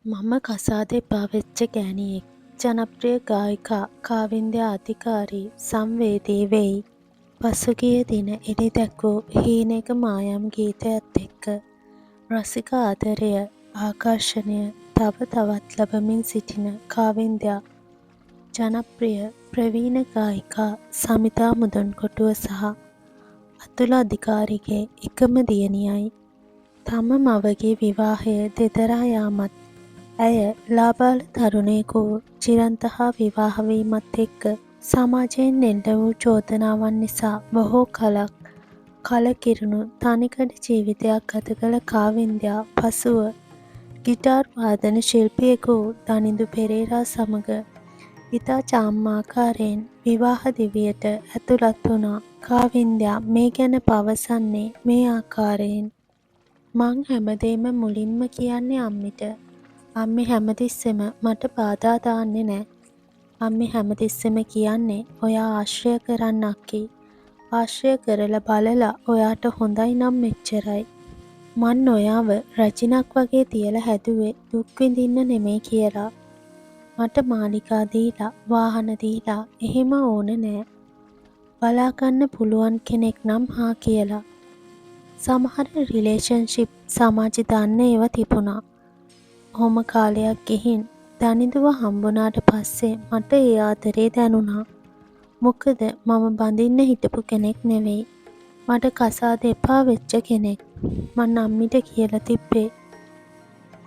මම කසාදේ පාවෙච්ච ගෑණියෙක්. ජනප්‍රිය ගායිකා කාවින්ද්‍යා අධිකාරී සංවේදී වෙයි. පසුගිය දින එළිදැක්වූ හීනෙක මායම් ගීතයත් එක්ක රසික ආදරය ආකර්ෂණය තව තවත් ලබමින් සිටින කාවින්ද්‍යා ජනප්‍රිය ප්‍රවීණ ගායිකා සමිතා මුදොන්කොටුව සහ අතුල අධිකාරිගේ එකම දියණියයි. තම මවගේ විවාහය දෙදරා යාමත් ඇය ලාබාල තරුණයෙකු වූ චිරන්ත හා විවාහ වීමත් එක්ක සමාජයෙන් එල්ල වූ චෝදනාවන් නිසා බොහෝ කලක් කලකිරුණු තනිකඩ ජීවිතයක් ගත කළ කාවින්ද්‍යා පසුව ගිටාර් වාදන ශිල්පියෙකු වූ දනිඳු පෙරේරා සමග ඉතා චාම්මාකාරයෙන් විවාහ දිවියට ඇතුළත් වුණා. කාවින්ද්‍යා මේ ගැන පවසන්නේ මේ ආකාරයෙන්. මං හැමදේම මුලින්ම කියන්නේ අම්මිට. අම්මි හැමතිස්සෙම මට බාධා දාන්නේ නෑ. අම්මි හැමතිස්සෙම කියන්නේ ඔයා ආශ්‍රය කරන්න අක්කි. ආශ්‍රය කරලා බලලා ඔයාට හොඳයි නම් මෙච්චරයි. මං ඔයාව රැජිනක් වගේ තියලා හැදුවේ දුක් විඳින්න නෙමේ කියලා. මට මාලිගා දීලා වාහන දීලා එහෙම ඕන නෑ. බලාගන්න පුළුවන් කෙනෙක් නම් හා කියලා. සමහර රිලේෂන්ෂිප් සමාජෙ දන්න ඒවා තිබුණා. ඔහොම කාලයක් ගිහින් දනිඳුව හම්බුනාට පස්සේ මට ඒ ආදරේ දැනුණා. මොකද මම බඳින්න හිටපු කෙනෙක් නෙවෙයි. මට කසාද එපා වෙච්ච කෙනෙක්. මං අම්මිට කියලා තිබ්බේ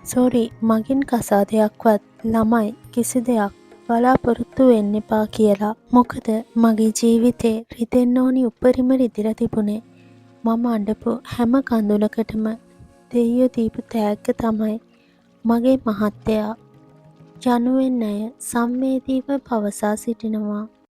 සෝරි මගෙන් කසාදයක්වත් ළමයි කිසි දෙයක් බලාපොරොත්තු වෙන්න එපා කියලා. මොකද මගේ ජීවිතේ රිදෙන්න ඕනි උපරිම රිදිලා තිබුණේ. මම අඬපු හැම කඳුලකටම දෙයියෝ දීපු තෑග්ග තමයි මගේ මහත්තයා යනුවෙන් ඇය සංවේදීව පවසා සිටිනවා.